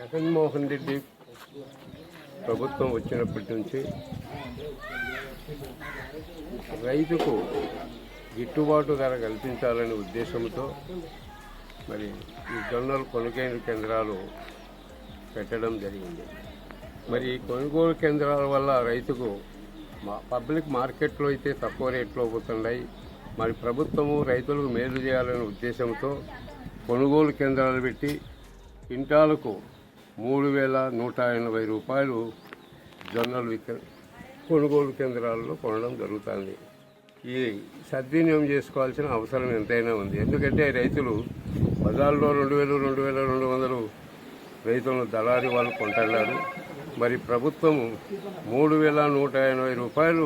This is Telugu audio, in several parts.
జగన్మోహన్ రెడ్డి ప్రభుత్వం వచ్చినప్పటి నుంచి రైతుకు గిట్టుబాటు ధర కల్పించాలనే ఉద్దేశంతో మరి ఈ జొన్నలు కొనుగోలు కేంద్రాలు పెట్టడం జరిగింది. మరి కొనుగోలు కేంద్రాల వల్ల రైతుకు పబ్లిక్ మార్కెట్లో అయితే తక్కువ రేట్లో పోతున్నాయి. మరి ప్రభుత్వము రైతులకు మేలు చేయాలనే ఉద్దేశంతో కొనుగోలు కేంద్రాలు పెట్టి క్వింటాలకు 3,180 రూపాయలు జొన్నలు కొనుగోలు కేంద్రాల్లో కొనడం జరుగుతుంది. ఈ సద్వినియోగం చేసుకోవాల్సిన అవసరం ఎంతైనా ఉంది. ఎందుకంటే రైతులు బజార్లో 2,000, 2,200 రైతులను దళారీ వాళ్ళు కొంటున్నారు. మరి ప్రభుత్వము 3,180 రూపాయలు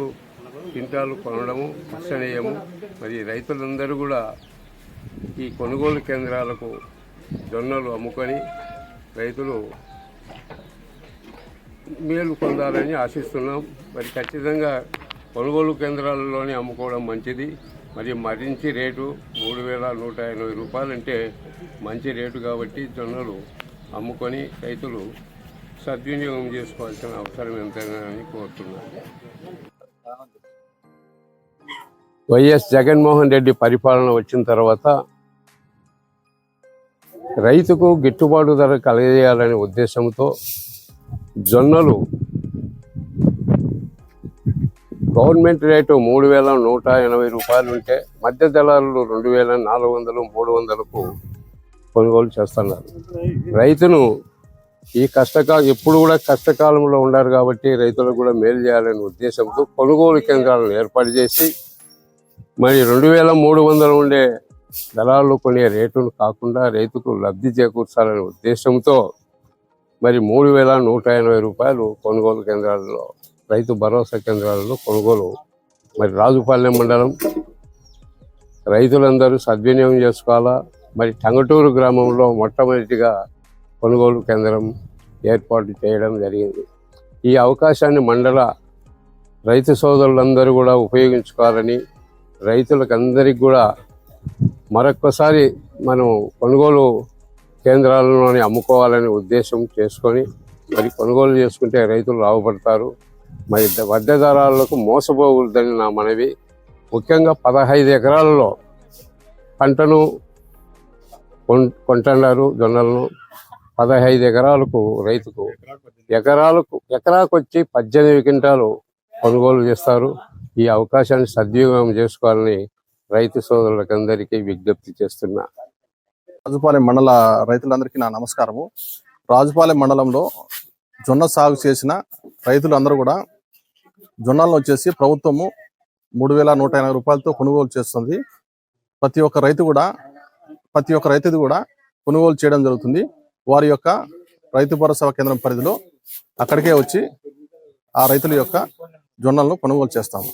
క్వింటాలు కొనడము హర్షణీయము. మరి రైతులందరూ కూడా ఈ కొనుగోలు కేంద్రాలకు జొన్నలు అమ్ముకొని రైతులు మేలు పొందాలని ఆశిస్తున్నాం. మరి ఖచ్చితంగా కొనుగోలు కేంద్రాలలోనే అమ్ముకోవడం మంచిది. మరి మరించి రేటు 3,180 రూపాయలు అంటే మంచి రేటు కాబట్టి జొన్నలు అమ్ముకొని రైతులు సద్వినియోగం చేసుకోవాల్సిన అవసరం ఎంతైనా అని కోరుతున్నాను. వైఎస్ జగన్మోహన్ రెడ్డి పరిపాలన వచ్చిన తర్వాత రైతుకు గిట్టుబాటు ధర కలగజేయాలనే ఉద్దేశంతో జొన్నలు గవర్నమెంట్ రేటు 3,180 రూపాయలు ఉంటే మధ్య దళారులు 2,400, 300కు కొనుగోలు చేస్తున్నారు. రైతును ఈ ఎప్పుడు కూడా కష్టకాలంలో ఉన్నారు కాబట్టి రైతులకు కూడా మేలు చేయాలనే ఉద్దేశంతో కొనుగోలు కేంద్రాలను ఏర్పాటు చేసి మరి 2,300 ఉండే దళారులు కొనే రేటును కాకుండా రైతుకు లబ్ధి చేకూర్చాలనే ఉద్దేశంతో మరి 3,180 రూపాయలు కొనుగోలు కేంద్రాలలో రైతు భరోసా కేంద్రాలలో కొనుగోలు. మరి రాజుపాలెం మండలం రైతులందరూ సద్వినియోగం చేసుకోవాలా. మరి టంగటూరు గ్రామంలో మొట్టమొదటిగా కొనుగోలు కేంద్రం ఏర్పాటు చేయడం జరిగింది. ఈ అవకాశాన్ని మండల రైతు సోదరులందరూ కూడా ఉపయోగించుకోవాలని, రైతులకు అందరికీ కూడా మరొక్కసారి మనం కొనుగోలు కేంద్రాలలోనే అమ్ముకోవాలనే ఉద్దేశం చేసుకొని మరి కొనుగోలు చేసుకుంటే రైతులు లాభపడతారు. మరి మధ్యధరాలకు మోసపోకూడదని నా మనవి. ముఖ్యంగా 15 ఎకరాలలో పంటను కొంటున్నారు జొన్నలను. 15 ఎకరాలకు రైతుకు ఎకరాకు వచ్చి 18 క్వింటాలు కొనుగోలు చేస్తారు. ఈ అవకాశాన్ని సద్వినియోగం చేసుకోవాలని రైతు సోదరులకందరికీ విజ్ఞప్తి చేస్తున్నా. రాజుపాలెం మండల రైతులందరికీ నా నమస్కారము. రాజుపాలెం మండలంలో జొన్న సాగు చేసిన రైతులందరూ కూడా జొన్నలను వచ్చేసి ప్రభుత్వము 3,180 రూపాయలతో కొనుగోలు చేస్తుంది. ప్రతి ఒక్క రైతుది కూడా కొనుగోలు చేయడం జరుగుతుంది. వారి యొక్క రైతు భరోసా కేంద్రం పరిధిలో అక్కడికే వచ్చి ఆ రైతుల యొక్క జొన్నలను కొనుగోలు చేస్తాము.